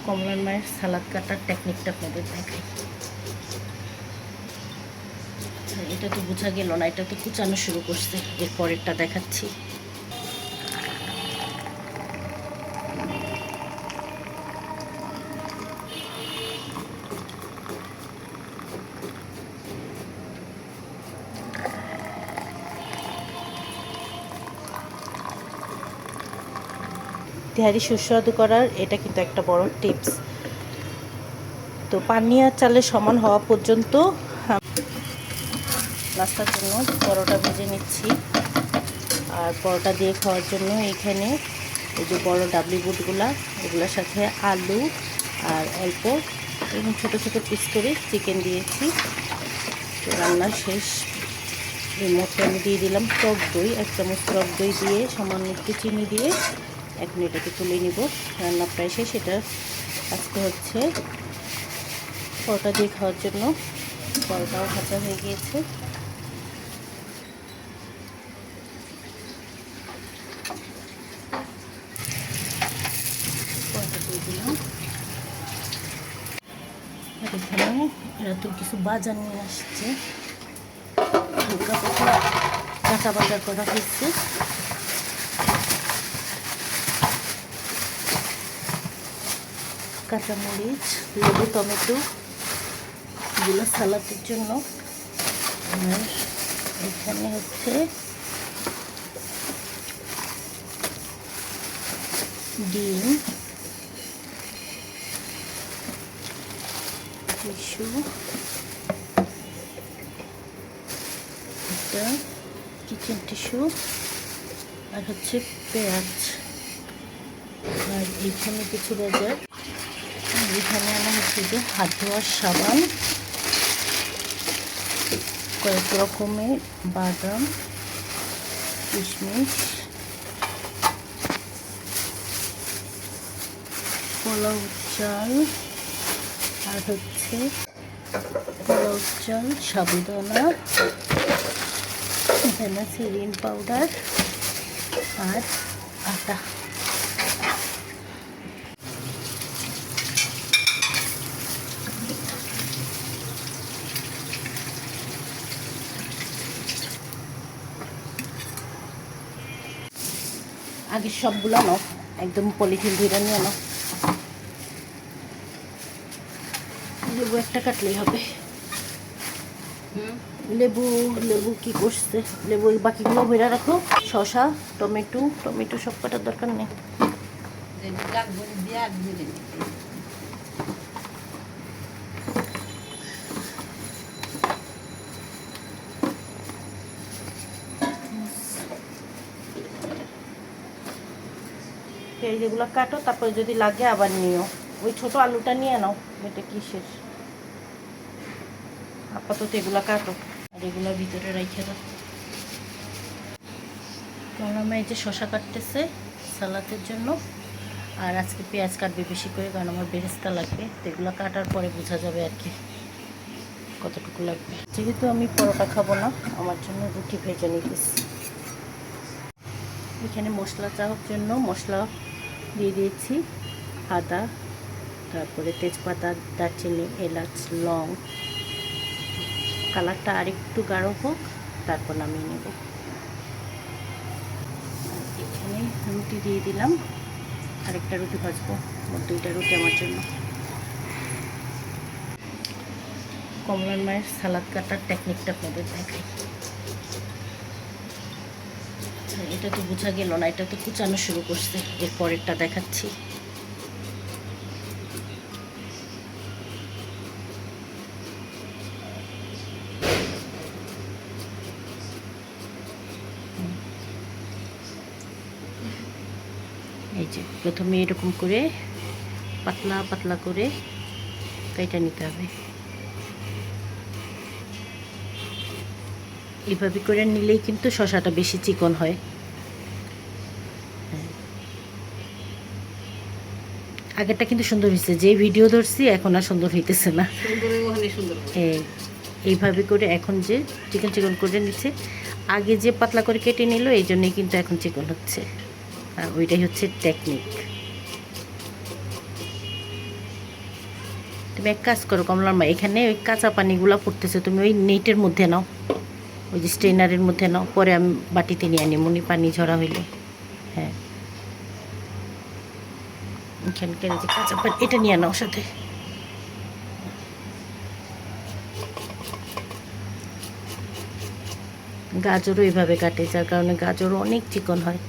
কমলার মায়ের সালাদ কাটার টেকনিকটা আপনাদের দেখাই। এটা তো বোঝা গেল না, এটা তো কুচানো শুরু করছে। এর পরেরটা দেখাচ্ছি। তেহারি সুস্বাদু করার এটা কিন্তু একটা বড় টিপস। তো পানি আর চালের সমান হওয়া পর্যন্ত নাস্তার জন্য পরোটা ভেজে নিচ্ছি। আর পরোটা দিয়ে খাওয়ার জন্য এখানে এই যে বড় ডাবলি বুটগুলা, এগুলোর সাথে আলু আর অল্প এবং ছোটো ছোটো পিস করে চিকেন দিয়েছি। তো রান্না শেষ। এই মধ্যে আমি দিয়ে দিলাম টক দই, 1 চামচ টক দই দিয়ে সামান্য একটু চিনি দিয়ে এখন এটাকে তুলে নিব। রান্না প্রায় শেষ। এটা আজকে হচ্ছে পরোটা দিয়ে খাওয়ার জন্য। পরোটাও ভাজা হয়ে গিয়েছে। পরোটা দিয়ে দিলাম। আর এখানে এরা তো কিছু বাজার নিয়ে আসছে, হালকা পাতলা কাঁচা বাজার করা হয়েছে। কাঁচামরিচ, লেবু, টমেটো, এগুলো সালাদের জন্য। আর এখানে হচ্ছে ডিম, টিস্যু, একটা কিচেন টিস্যু, আর হচ্ছে পেঁয়াজ। আর এইখানে কিছু বাজার। এখানে আমার হচ্ছে যে হাত ধোয়ার সাবান, কয়েক রকমের বাদাম, কিশমিশ, পোলাও চাল, আর হচ্ছে পোলাও চাল, সাবুদানা, এখানে আছে রিন পাউডার আর আটা। আগে সবগুলো নাও, একদম পলিথিন ধরে নিয়ে নাও। লেবু একটা কাটলেই হবে। লেবু লেবু কি করছে? লেবু বাকিগুলো ভরে রাখো। শসা, টমেটো সব কাটার দরকার নেই। যেগুলো কাটো, তারপরে যদি লাগে আবার নিও। ওই ছোট আলুটা নিয়ে নাও। এটা কিসের? আপাতত এগুলো কাটো আর এগুলো ভিতরে রেখে দাও। কারণ এই যে শসা কাটতেছে সালাদের জন্য, আর আজকে পেঁয়াজ কাটবে বেশি করে, কারণ আমার বেরেস্তা লাগবে। তো এগুলো কাটার পরে বোঝা যাবে আর কি কতটুকু লাগবে। যেহেতু আমি পরোটা খাবো না, আমার জন্য রুটি ভেজে নিতেছি। এখানে মশলা চাওয়ার জন্য মশলা দিয়ে দিয়েছি। আদা, তারপরে তেজপাতা, দারচিনি, এলাচ, লং। কালারটা আরেকটু গাঢ় হোক, তারপর নামিয়ে নেব। এখানে রুটি দিয়ে দিলাম। আরেকটা রুটি ভাজবো, 2টা রুটি আমার জন্য। কমলার মায়ের সালাদ কাটার টেকনিকটা আপনাদের দেখাই। এটা তো বোঝা গেল না, এটা তো কুচানো শুরু করছে। এর পরেরটা দেখাচ্ছি। এই যে প্রথমে এরকম করে পাতলা পাতলা করে কেটে নিতে হবে। এভাবে করে নিলেই কিন্তু শসাটা বেশি চিকন হয়। আগেরটা কিন্তু সুন্দর হয়েছে, যে ভিডিও ধরছি এখন আর সুন্দর হইতেছে না। এইভাবে করে এখন যে চিকন চিকন করে নিচ্ছে, আগে যে পাতলা করে কেটে নিল, এই জন্যই কিন্তু এখন চিকন হচ্ছে। আর ওইটাই হচ্ছে টেকনিক। তুমি এক কাজ করো কমলার মা, এখানে ওই কাঁচা পানিগুলো পড়তেছে, তুমি ওই নেটের মধ্যে নাও, ওই যে স্ট্রেনারের মধ্যে নাও, পরে আমি বাটিতে নিয়ে আনি মনি পানি ঝরা হইলে। হ্যাঁ, এখানকার যে কাঁচা পানি এটা নিয়ে নাও সাথে। গাজরও এইভাবে কাটে, যার কারণে গাজরও অনেক চিকন হয়।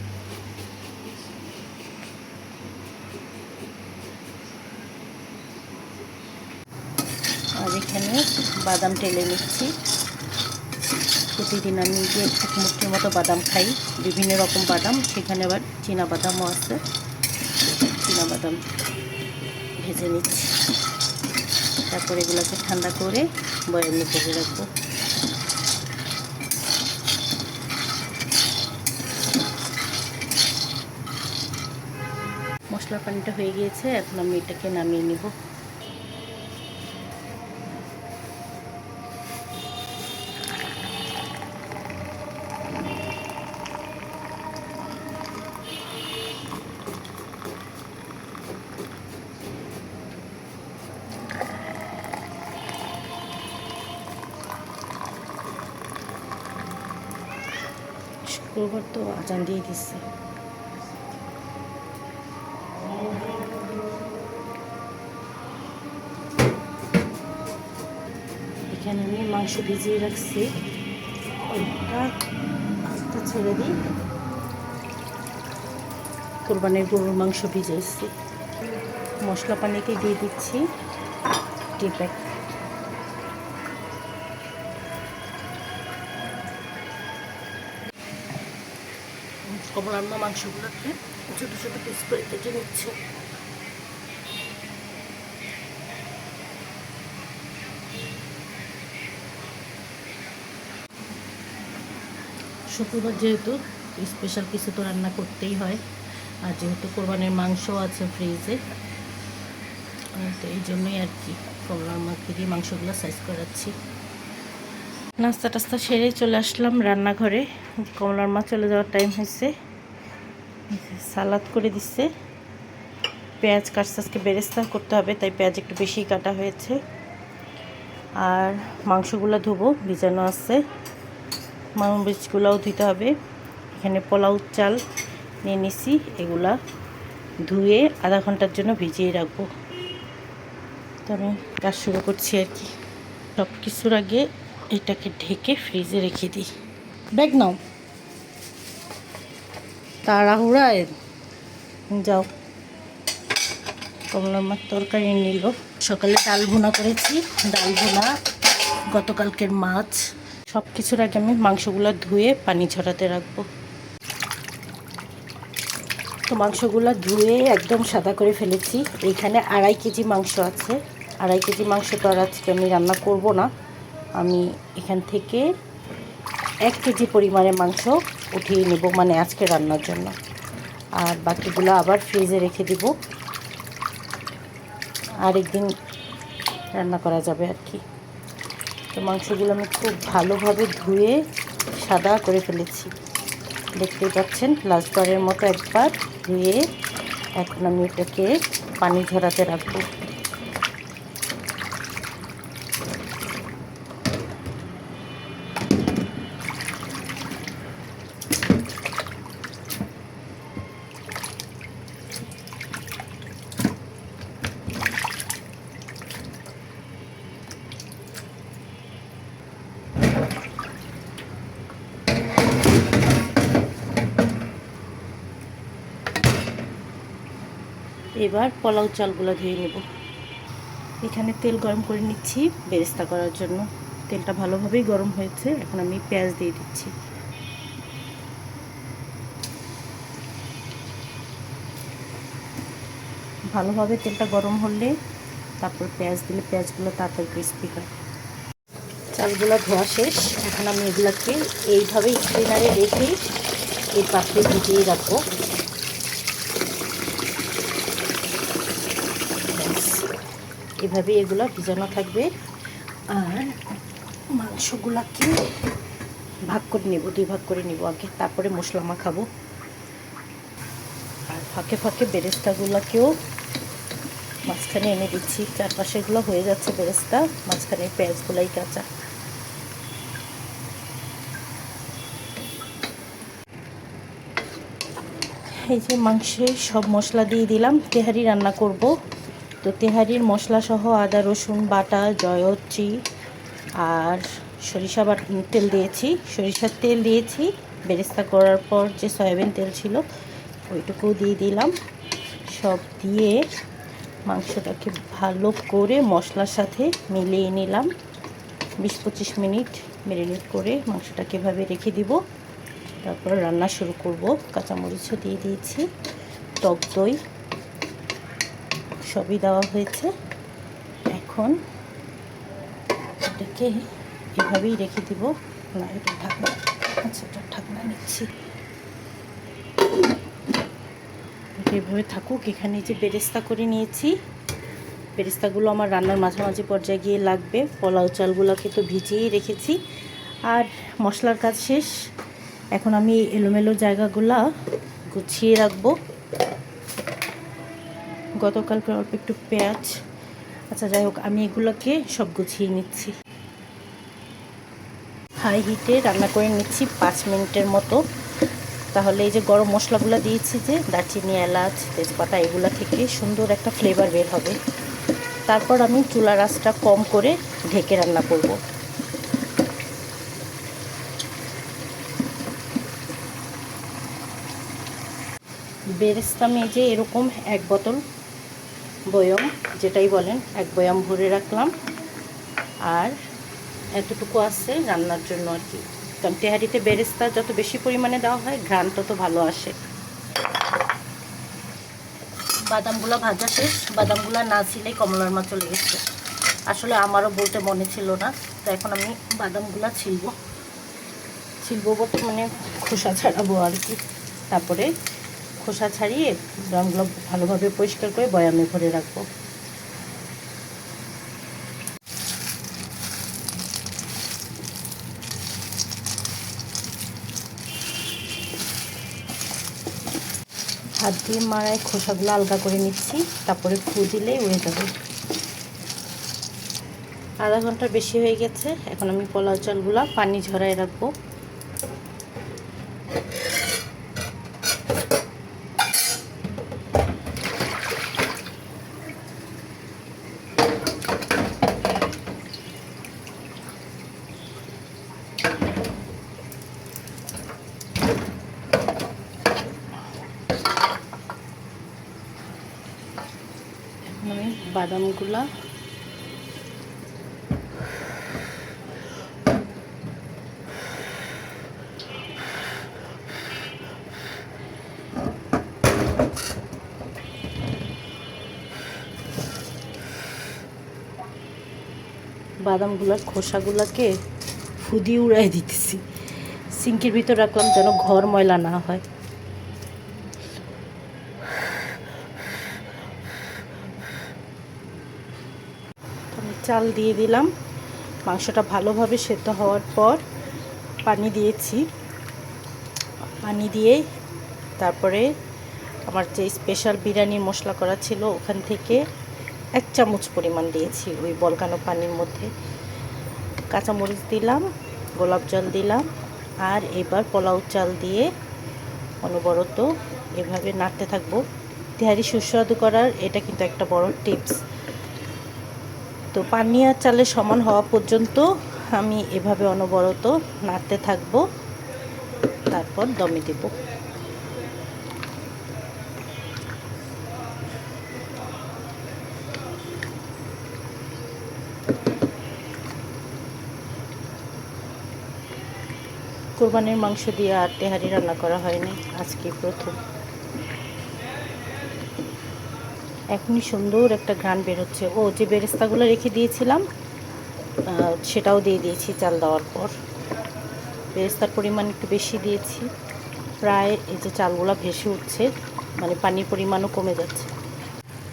আর এখানে বাদাম টেলে নিচ্ছি। প্রতিদিন আমি যে এক মুঠির মতো বাদাম খাই, বিভিন্ন রকম বাদাম, সেখানে আবার চীনা বাদামও আছে। চীনা বাদাম ভেজে নিচ্ছি, তারপর এগুলোকে ঠান্ডা করে বয়ামে ভেজে রাখবো। মশলার পানিটা হয়ে গিয়েছে, এখন আমি এটাকে নামিয়ে নিব। শুক্রবার তো আজান দিয়ে দিচ্ছে। এখানে আমি মাংস ভিজিয়ে রাখছি, ওইটা আস্তে ছেড়ে দিই। কোরবানির গরুর মাংস ভিজিয়েছি, মশলা পানিতে দিয়ে দিচ্ছি টিপ্যাক। কমলার মা মাংসগুলোকে ছোটো ছোটো পিস করে কেটে নিচ্ছে। শুক্রবার যেহেতু স্পেশাল কিছু তো রান্না করতেই হয়, আর যেহেতু কোরবানির মাংস আছে ফ্রিজে, তো এই জন্যই আর কি কমলার মাকে দিয়ে মাংসগুলো সাইজ করাচ্ছি। নাস্তা টাস্তা সেরে চলে আসলাম রান্নাঘরে। কমলার মা চলে যাওয়ার টাইম হয়েছে, সালাদ করে দিচ্ছে। পেঁয়াজ কাটছে, আজকে বেরেস্তা করতে হবে, তাই পেঁয়াজ একটু বেশি কাটা হয়েছে। আর মাংসগুলো ধুবো, ভিজানো আছে, মাংসগুলোও ধুতে হবে। এখানে পোলাও চাল নিয়ে নিছি, এগুলা ধুয়ে আধা ঘন্টার জন্য ভিজিয়ে রাখবো। তো আমি কাজ শুরু করছি আর কি। সব কিছুর আগে এটাকে ঢেকে ফ্রিজে রেখে দিই। ব্যাগ নাও, তাড়াহুড়ায় যাও। কমলার মাছ তরকারি নিল। সকালে ডাল ভুনা করেছি, ডাল ভুনা, গতকালকের মাছ। সব কিছুর আগে আমি মাংসগুলো ধুয়ে পানি ঝরাতে রাখবো। তো মাংসগুলো ধুয়ে একদম সাদা করে ফেলেছি। এখানে 2.5 কেজি মাংস আছে। 2.5 কেজি মাংস তো আর আজকে আমি রান্না করব না। আমি এখান থেকে 1 কেজি পরিমাণে মাংস উঠিয়ে নেব, মানে আজকে রান্নার জন্য। আর বাকিগুলো আবার ফ্রিজে রেখে দিব, আরেকদিন রান্না করা যাবে আর কি। তো মাংসগুলো আমি খুব ভালোভাবে ধুয়ে সাদা করে ফেলেছি, দেখতেই পাচ্ছেন। লাস্টবারের মতো একবার ধুয়ে এখন আমি এটাকে পানি ঝরাতে রাখবো। এবার পোলাও চালগুলো ধুয়ে নেব। এখানে তেল গরম করে নিচ্ছি বেরেস্তা করার জন্য। তেলটা ভালোভাবেই গরম হয়েছে, এখন আমি পেঁয়াজ দিয়ে দিচ্ছি। ভালোভাবে তেলটা গরম হলে তারপর পেঁয়াজ দিলে পেঁয়াজগুলো তাড়াতাড়ি ক্রিস্পি হয়। চালগুলো ধোয়া শেষ, এখন আমি এগুলোকে এইভাবে স্ট্রেনারে রেখে এই পাত্রে ভিজিয়ে রাখবো। এভাবে এগুলো ভিজানো থাকবে। আর মাংসগুলোকে ভাগ করে নেব, 2 ভাগ করে নেব আগে, তারপরে মশলা মাখাবো। আর ফাঁকে ফাঁকে বেরেস্তাগুলোকেও মাঝখানে এনে দিচ্ছি। চারপাশেগুলো হয়ে যাচ্ছে বেরেস্তা, মাঝখানে পেঁয়াজগুলাই কাঁচা। এই যে মাংসে সব মশলা দিয়ে দিলাম, তেহারি রান্না করব। তো তেহারির মশলা সহ আদা রসুন বাটা, জয়ত্রী আর সরিষার তেল দিয়েছি। বেরেস্তা করার পর যে সয়াবিন তেল ছিল ওইটুকুও দিয়ে দিলাম। সব দিয়ে মাংসটাকে ভালো করে মশলার সাথে মিলিয়ে নিলাম। 20-25 মিনিট ম্যারিনেট করে মাংসটাকে এভাবে রেখে দিব। তারপর রান্না শুরু করব। কাঁচামরিচও দিয়ে দিয়েছি, টক দই সবই দেওয়া হয়েছে। এখন এটাকে এভাবেই রেখে দিব। না, এটা ঢাকনা, আচ্ছা এটা ঢাকনা নিচ্ছি। এভাবে থাকুক। এখানে যে বেরেস্তা করে নিয়েছি, বেরেস্তাগুলো আমার রান্নার মাঝামাঝি পর্যায়ে গিয়ে লাগবে। পোলাও চালগুলোকে তো ভিজিয়েই রেখেছি। আর মশলার কাজ শেষ। এখন আমি এলোমেলো জায়গাগুলা গুছিয়ে রাখবো। গতকালকে অল্প একটু পেঁয়াজ, আচ্ছা যাই হোক, আমি এগুলোকে সব গুছিয়ে নিচ্ছি। হাই হিটে রান্না করে নিচ্ছি 5 মিনিটের মতো। তাহলে এই যে গরম মশলাগুলো দিয়েছি, যে দারচিনি, এলাচ, তেজপাতা, এগুলো থেকে সুন্দর একটা ফ্লেভার বের হবে। তারপর আমি চুলার আঁচটা কম করে ঢেকে রান্না করব। বেরেস্তা আমি যে এরকম 1 বোতল বয়ম, যেটাই বলেন, 1 বয়াম ভরে রাখলাম। আর এতটুকু আছে রান্নার জন্য আর কি। কারণ তেহারিতে বেরেস্তা যত বেশি পরিমাণে দেওয়া হয় ঘ্রাণ তত ভালো আসে। বাদামগুলো ভাজা শেষ। বাদামগুলো না ছিলেই কমলার মা চলে গেছে। আসলে আমারও বলতে মনে ছিল না। তো এখন আমি বাদামগুলো ছিলবো বলতে মানে খোসা ছাড়াবো আর কি। তারপরে খোসা ছাড়িয়ে বাদামগুলো ভালোভাবে পরিষ্কার করে বয়ামে ভরে রাখবো। হাত দিয়ে মাড়ায় খোসাগুলো আলগা করে নিচ্ছি। তারপরে ফু দিলেই উড়ে যাবে। আধা ঘন্টার বেশি হয়ে গেছে। এখন আমি পোলাও চালগুলো পানি ঝরায় রাখবো। আমি বাদামগুলা বাদামগুলার খোসাগুলাকে ফুদি উড়াই দিতেছি। সিঙ্কের ভিতর রাখলাম যেন ঘর ময়লা না হয়। আমি চাল দিয়ে দিলাম। মাংসটা ভালোভাবে সেদ্ধ হওয়ার পর পানি দিয়েছি। পানি দিয়ে তারপরে আমার যে স্পেশাল বিরিয়ানির মশলা করা ছিল ওখান থেকে 1 চামচ পরিমাণ দিয়েছি ওই বলকানো পানির মধ্যে। কাঁচামরিচ দিলাম, গোলাপ জল দিলাম। আর এবার পোলাও চাল দিয়ে অনবরত এভাবে নাড়তে থাকবো। তেহারি সুস্বাদু করার এটা কিন্তু একটা বড় টিপস। তো পানি আর চালের সমান হওয়া পর্যন্ত আমি এভাবে অনবরত নাড়তে থাকবো। তারপর দমে দেব। কোরবানির মাংস দিয়ে আর তেহারি রান্না করা হয়নি, আজকে প্রথম। এখনই সুন্দর একটা ঘ্রাণ বেরোচ্ছে। ও যে বেরেস্তাগুলো রেখে দিয়েছিলাম সেটাও দিয়ে দিয়েছি চাল দেওয়ার পর। বেরেস্তার পরিমাণ একটু বেশি দিয়েছি। প্রায় এই যে চালগুলো ভেসে উঠছে, মানে পানির পরিমাণও কমে যাচ্ছে।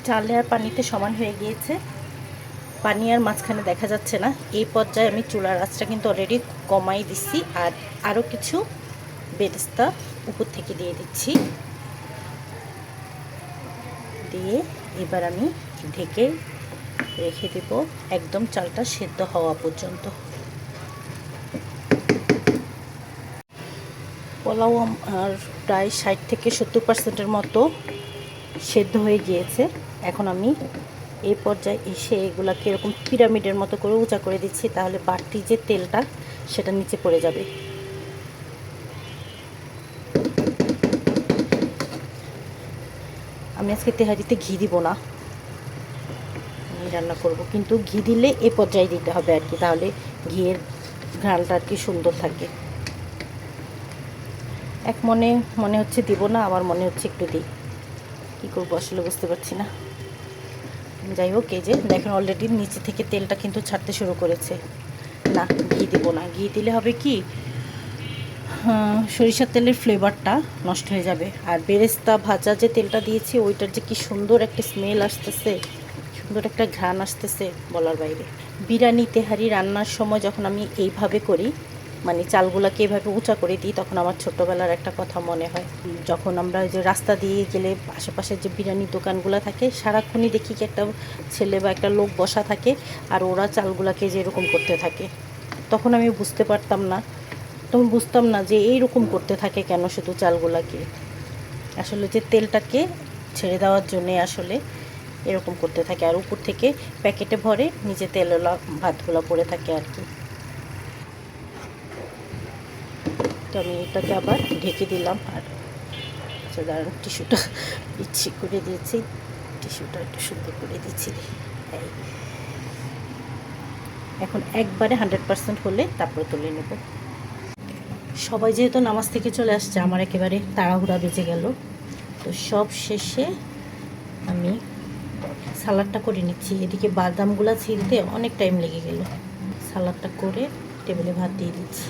চালে আর পানিতে সমান হয়ে গিয়েছে। পানি আর মাঝখানে দেখা যাচ্ছে না। এই পর্যায়ে আমি চুলার আঁচটা কিন্তু অলরেডি কমাই দিচ্ছি। আর আরও কিছু বেরেস্তা উপর থেকে দিয়ে দিচ্ছি। দিয়ে এবার আমি ঢেকে রেখে দেব একদম চালটা সেদ্ধ হওয়া পর্যন্ত। পোলাও আমার প্রায় 60 থেকে 70% মতো সেদ্ধ হয়ে গিয়েছে। এখন আমি এই পর্যায়ে এসে এগুলাকে এরকম পিরামিডের মতো করে উঁচা করে দিচ্ছি, তাহলে বাড়তি যে তেলটা সেটা নিচে পড়ে যাবে। আমি আজকে তেহারিতে ঘি দিব না, আমি রান্না করব, কিন্তু ঘি দিলে এ পর্যায়ে দিতে হবে আর কি, তাহলে ঘিয়ের ঘ্রাণটা আর কি সুন্দর থাকে। এক মনে হচ্ছে দিব না, আমার মনে হচ্ছে একটু দিই, কী করবো আসলে বুঝতে পারছি না। যাই হোক, এই যে দেখেন অলরেডি নিচে থেকে তেলটা কিন্তু ছাড়তে শুরু করেছে। না, ঘি দিব না, ঘি দিলে হবে কি সরিষার তেলের ফ্লেভারটা নষ্ট হয়ে যাবে। আর বেরেস্তা ভাজা যে তেলটা দিয়েছি ওইটার যে কি সুন্দর একটা স্মেল আসতেছে, সুন্দর একটা ঘ্রাণ আসতেছে বলার বাইরে। বিরিয়ানি তেহারি রান্নার সময় যখন আমি এইভাবে করি, মানে চালগুলোকে এইভাবে উঁচা করে দিই, তখন আমার ছোটোবেলার একটা কথা মনে হয়। যখন আমরা যে রাস্তা দিয়ে গেলে আশেপাশে যে বিরিয়ানির দোকানগুলো থাকে, সারাক্ষণই দেখি কি একটা ছেলে বা একটা লোক বসা থাকে আর ওরা চালগুলোকে যে এরকম করতে থাকে। তখন আমি বুঝতে পারতাম না, তখন বুঝতাম না যে এইরকম করতে থাকে কেন শুধু চালগুলাকে। আসলে যে তেলটাকে ছেড়ে দেওয়ার জন্যে আসলে এরকম করতে থাকে, আর উপর থেকে প্যাকেটে ভরে নিচে তেলওয়ালা ভাতগুলো পড়ে থাকে আর কি। তো আমি এটাকে আবার ঢেকে দিলাম। আর দাঁড়ান, টিস্যুটা ইচ্ছে করে দিয়েছি, টিস্যুটা একটু সুন্দর করে দিচ্ছি। এখন একবারে 100% হলে তারপরে তুলে নেব। সবাই যেহেতু নামাজ থেকে চলে আসছে, আমার একেবারে তাড়াহুড়া বেজে গেল। তো সব শেষে আমি সালাডটা করে নিচ্ছি। এদিকে বাদামগুলো ছিলতে অনেক টাইম লেগে গেল। সালাডটা করে টেবিলে ভাত দিয়ে দিচ্ছি।